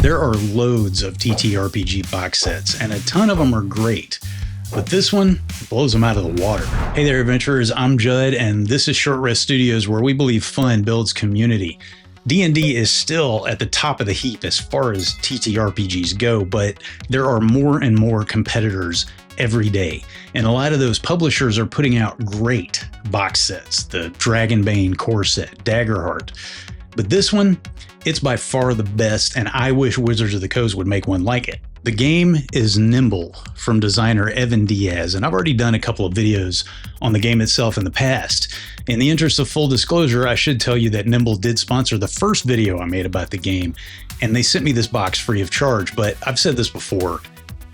There are loads of TTRPG box sets, and a ton of them are great. But this one blows them out of the water. Hey there, adventurers. I'm Judd, and this is Short Rest Studios, where we believe fun builds community. D&D is still at the top of the heap as far as TTRPGs go, but there are more and more competitors every day. And a lot of those publishers are putting out great box sets, the Dragonbane core set, Daggerheart. But this one, it's by far the best, and I wish Wizards of the Coast would make one like it. The game is Nimble from designer Evan Diaz, and I've already done a couple of videos on the game itself in the past. In the interest of full disclosure, I should tell you that Nimble did sponsor the first video I made about the game, and they sent me this box free of charge, but I've said this before.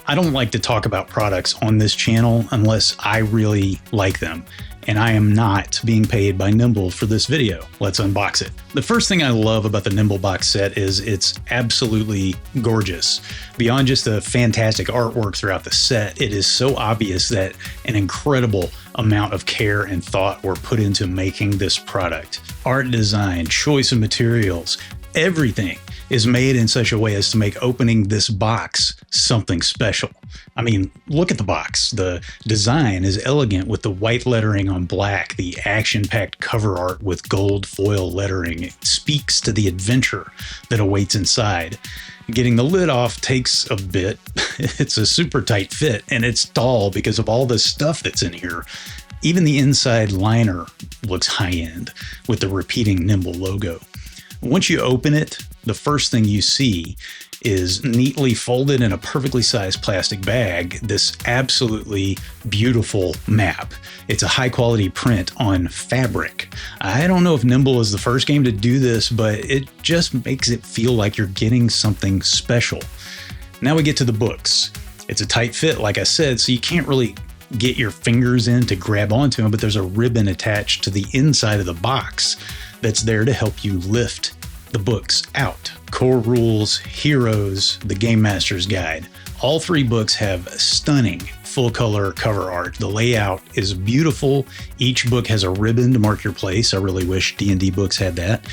I don't like to talk about products on this channel unless I really like them, and I am not being paid by Nimble for this video. Let's unbox it. The first thing I love about the Nimble box set is it's absolutely gorgeous. Beyond just the fantastic artwork throughout the set, it is so obvious that an incredible amount of care and thought were put into making this product. Art design, choice of materials, everything is made in such a way as to make opening this box something special. I mean, look at the box. The design is elegant with the white lettering on black, the action-packed cover art with gold foil lettering. It speaks to the adventure that awaits inside. Getting the lid off takes a bit. It's a super tight fit, and it's tall because of all the stuff that's in here. Even the inside liner looks high-end with the repeating Nimble logo. Once you open it, the first thing you see is neatly folded in a perfectly sized plastic bag, this absolutely beautiful map. It's a high quality print on fabric. I don't know if Nimble is the first game to do this, but it just makes it feel like you're getting something special. Now we get to the books. It's a tight fit, like I said, so you can't really get your fingers in to grab onto them, but there's a ribbon attached to the inside of the box that's there to help you lift the books out. Core rules, heroes, the Game Master's Guide. All three books have stunning full color cover art. The layout is beautiful. Each book has a ribbon to mark your place. I really wish D&D books had that.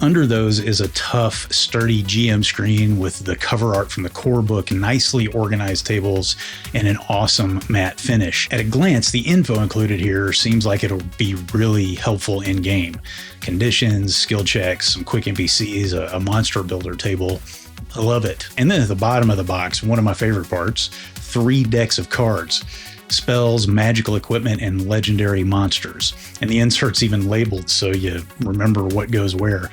Under those is a tough, sturdy GM screen with the cover art from the core book, nicely organized tables, and an awesome matte finish. At a glance, the info included here seems like it'll be really helpful in-game. Conditions, skill checks, some quick NPCs, a monster builder table. I love it. And then at the bottom of the box, one of my favorite parts, 3 decks of cards. Spells, magical equipment, and legendary monsters. And the insert's even labeled so you remember what goes where.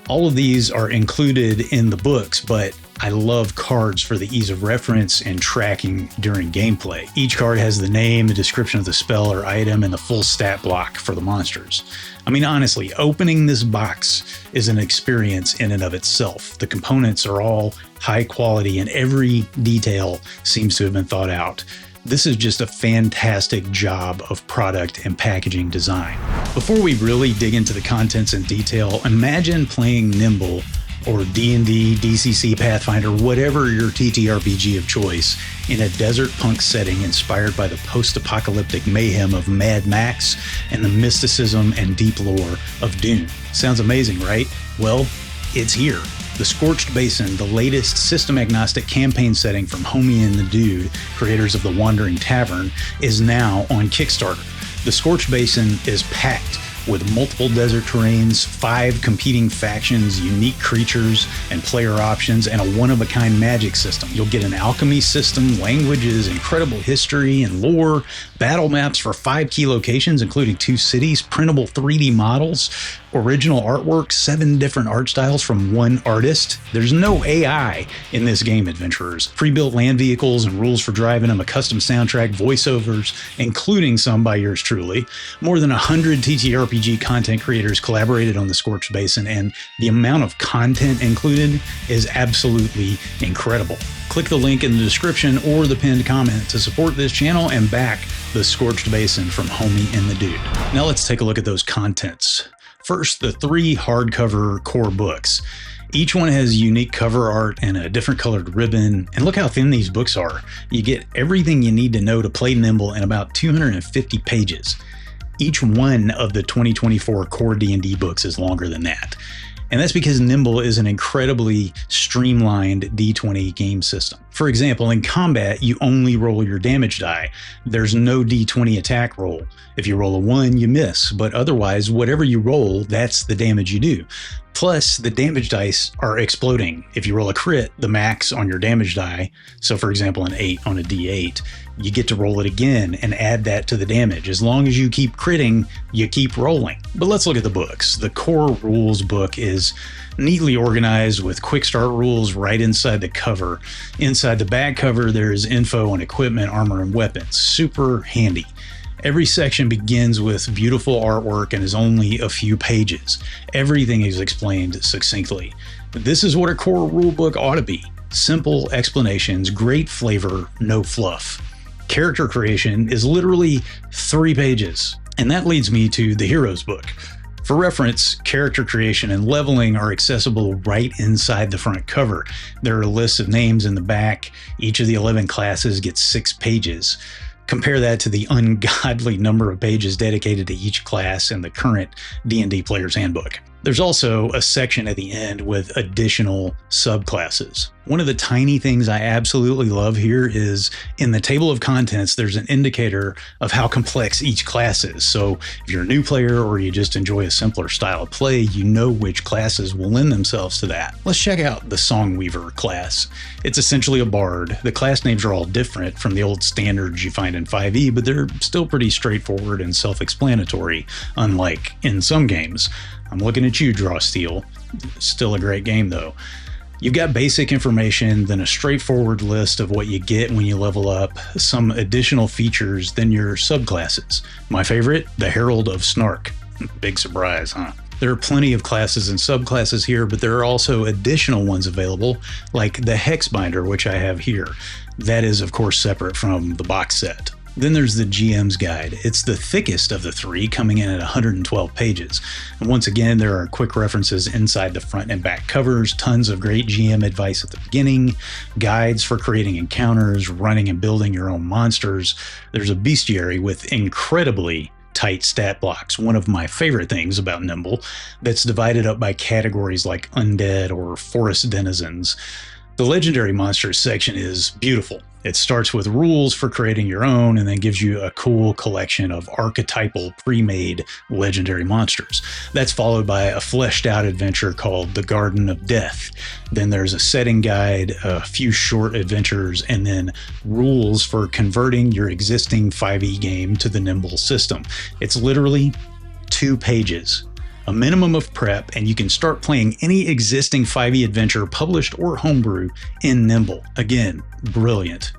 All of these are included in the books, but I love cards for the ease of reference and tracking during gameplay. Each card has the name, the description of the spell or item, and the full stat block for the monsters. I mean, honestly, opening this box is an experience in and of itself. The components are all high quality and every detail seems to have been thought out. This is just a fantastic job of product and packaging design. Before we really dig into the contents in detail, imagine playing Nimble or D&D, DCC, Pathfinder, whatever your TTRPG of choice, in a desert punk setting inspired by the post-apocalyptic mayhem of Mad Max and the mysticism and deep lore of Dune. Sounds amazing, right? Well, it's here. The Scorched Basin, the latest system-agnostic campaign setting from Homie and the Dude, creators of The Wandering Tavern, is now on Kickstarter. The Scorched Basin is packed with multiple desert terrains, 5 competing factions, unique creatures and player options, and a one-of-a-kind magic system. You'll get an alchemy system, languages, incredible history and lore, battle maps for 5 key locations, including 2 cities, printable 3D models, original artwork, 7 different art styles from 1 artist. There's no AI in this game, adventurers. Pre-built land vehicles and rules for driving them, a custom soundtrack, voiceovers, including some by yours truly. More than 100 TTRPG content creators collaborated on the Scorched Basin, and the amount of content included is absolutely incredible. Click the link in the description or the pinned comment to support this channel and back the Scorched Basin from Homie and the Dude. Now let's take a look at those contents. First, the 3 hardcover core books. Each one has unique cover art and a different colored ribbon. And look how thin these books are. You get everything you need to know to play Nimble in about 250 pages. Each one of the 2024 core D&D books is longer than that. And that's because Nimble is an incredibly streamlined D20 game system. For example, in combat, you only roll your damage die. There's no D20 attack roll. If you roll a 1, you miss, but otherwise, whatever you roll, that's the damage you do. Plus, the damage dice are exploding. If you roll a crit, the max on your damage die, so for example an 8 on a D8, you get to roll it again and add that to the damage. As long as you keep critting, you keep rolling. But let's look at the books. The core rules book is neatly organized with quick start rules right inside the cover. Inside the back cover, there's info on equipment, armor, and weapons. Super handy. Every section begins with beautiful artwork and is only a few pages. Everything is explained succinctly. This is what a core rulebook ought to be. Simple explanations, great flavor, no fluff. Character creation is literally 3 pages. And that leads me to the Heroes book. For reference, character creation and leveling are accessible right inside the front cover. There are lists of names in the back. Each of the 11 classes gets 6 pages. Compare that to the ungodly number of pages dedicated to each class in the current D&D Player's Handbook. There's also a section at the end with additional subclasses. One of the tiny things I absolutely love here is in the table of contents, there's an indicator of how complex each class is. So if you're a new player or you just enjoy a simpler style of play, you know which classes will lend themselves to that. Let's check out the Songweaver class. It's essentially a bard. The class names are all different from the old standards you find in 5e, but they're still pretty straightforward and self-explanatory, unlike in some games. I'm looking at you, Draw Steel. Still a great game though. You've got basic information, then a straightforward list of what you get when you level up, some additional features, then your subclasses. My favorite, the Herald of Snark. Big surprise, huh? There are plenty of classes and subclasses here, but there are also additional ones available, like the Hexbinder, which I have here. That is, of course, separate from the box set. Then there's the GM's Guide. It's the thickest of the 3, coming in at 112 pages. And once again, there are quick references inside the front and back covers, tons of great GM advice at the beginning, guides for creating encounters, running and building your own monsters. There's a bestiary with incredibly tight stat blocks, one of my favorite things about Nimble, that's divided up by categories like undead or forest denizens. The legendary monsters section is beautiful. It starts with rules for creating your own and then gives you a cool collection of archetypal pre-made legendary monsters. That's followed by a fleshed out adventure called The Garden of Death. Then there's a setting guide, a few short adventures, and then rules for converting your existing 5e game to the Nimble system. It's literally 2 pages. A minimum of prep, and you can start playing any existing 5e adventure published or homebrew in Nimble. Again, brilliant.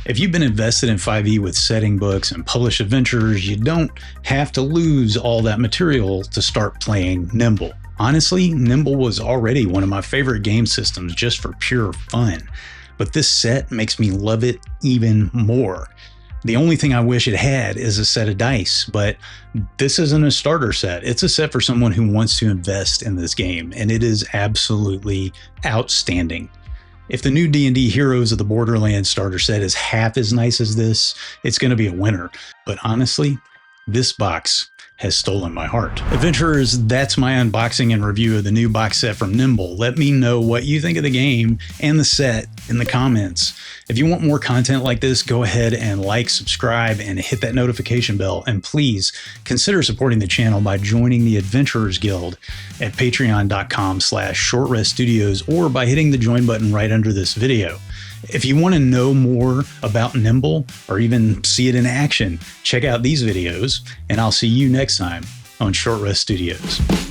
If you've been invested in 5e with setting books and published adventures, you don't have to lose all that material to start playing Nimble. Honestly, Nimble was already one of my favorite game systems just for pure fun, but this set makes me love it even more. The only thing I wish it had is a set of dice, but this isn't a starter set. It's a set for someone who wants to invest in this game, and it is absolutely outstanding. If the new D&D Heroes of the Borderlands starter set is half as nice as this, it's going to be a winner. But honestly, this box has stolen my heart. Adventurers, that's my unboxing and review of the new box set from Nimble. Let me know what you think of the game and the set in the comments. If you want more content like this, go ahead and like, subscribe, and hit that notification bell. And please consider supporting the channel by joining the Adventurers Guild at patreon.com/shortreststudios or by hitting the join button right under this video. If you want to know more about Nimble or even see it in action, check out these videos, and I'll see you next time on Short Rest Studios.